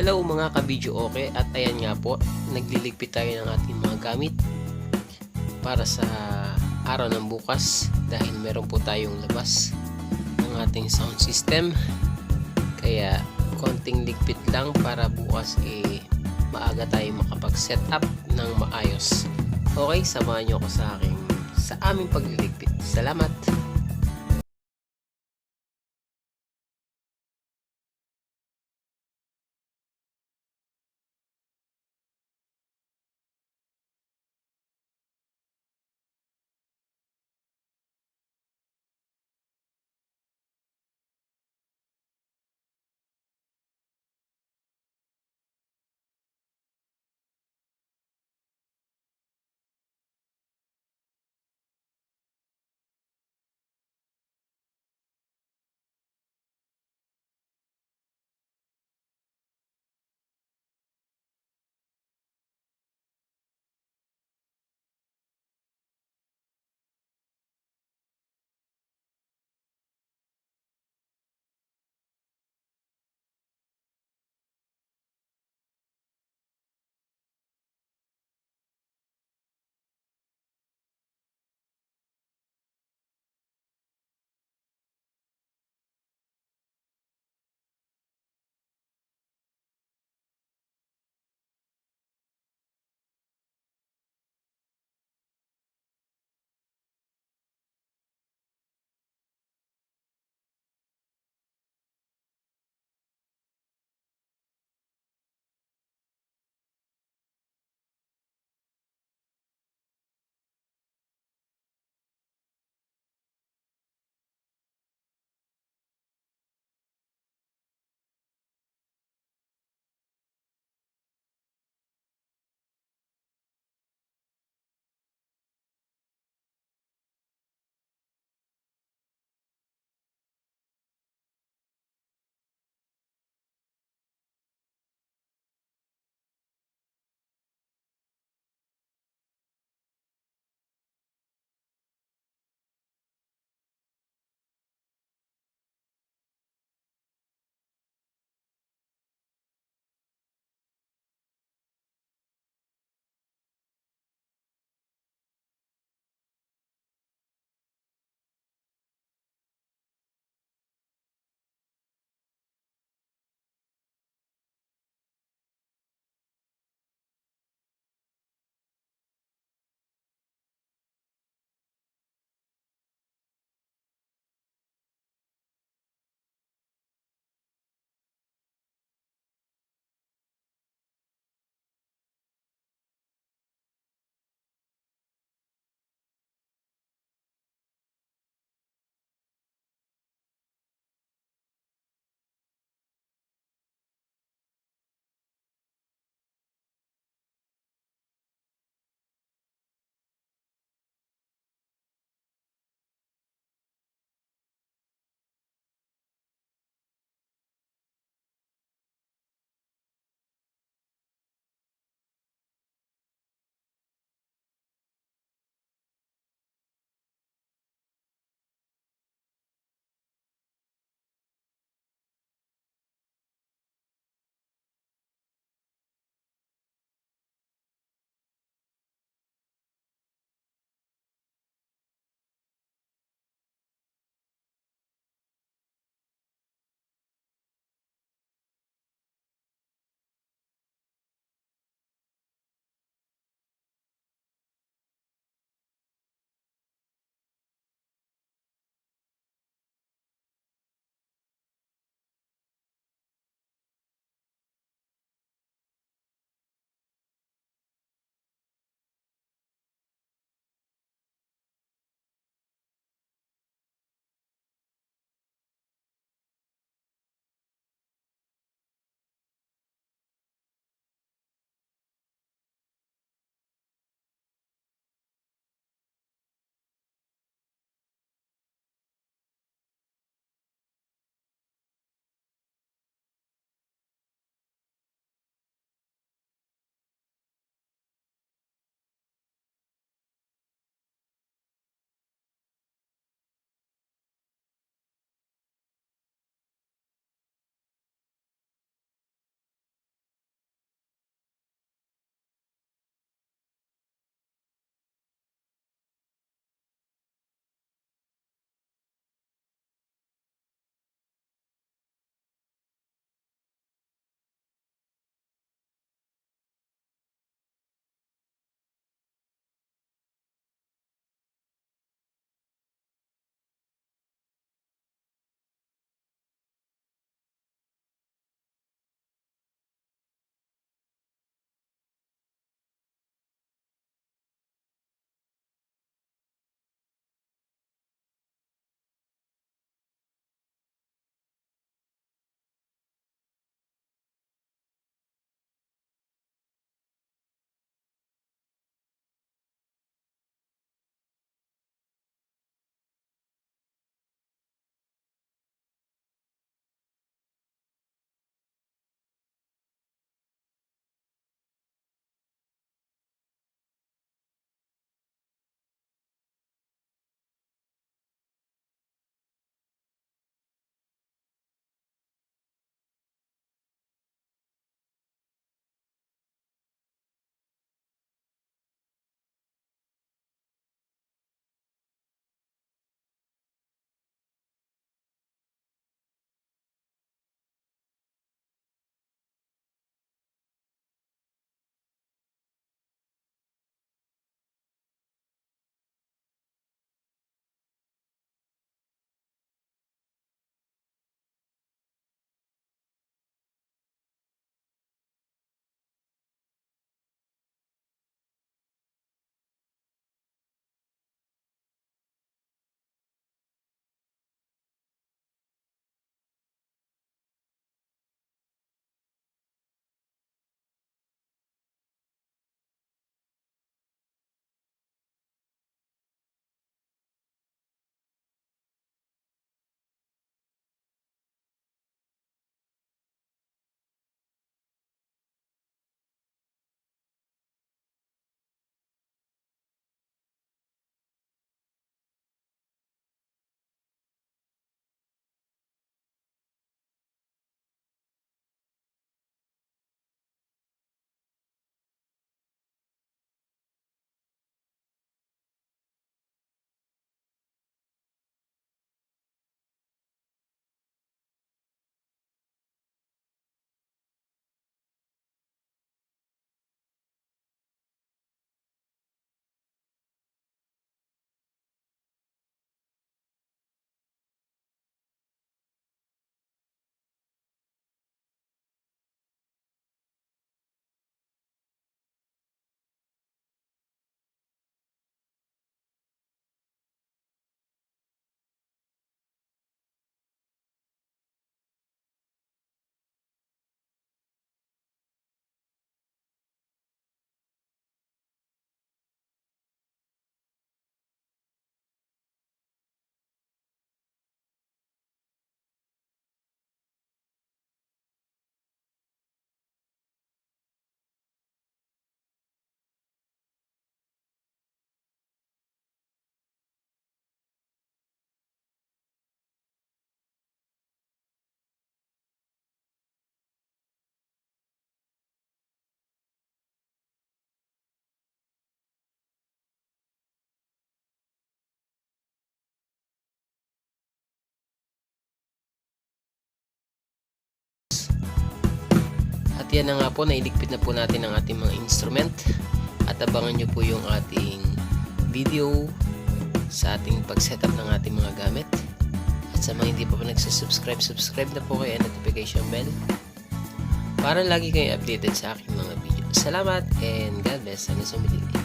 Hello mga ka-video okay, at ayan nga po, nagliligpit tayo ng ating mga gamit para sa araw ng bukas dahil meron po tayong labas ng ating sound system. Kaya konting ligpit lang para bukas maaga tayo makapag-set up ng maayos. Okay, samahan nyo ako sa aming pagliligpit. Salamat! yan na nga po, nailigpit na po natin ang ating mga instrument. At abangan nyo po yung ating video sa ating pag-setup ng ating mga gamit. At sa mga hindi pa po nagsasubscribe, subscribe na po kayo and notification bell para lagi kayong updated sa aking mga video. Salamat and God bless. Hanggang sa muli.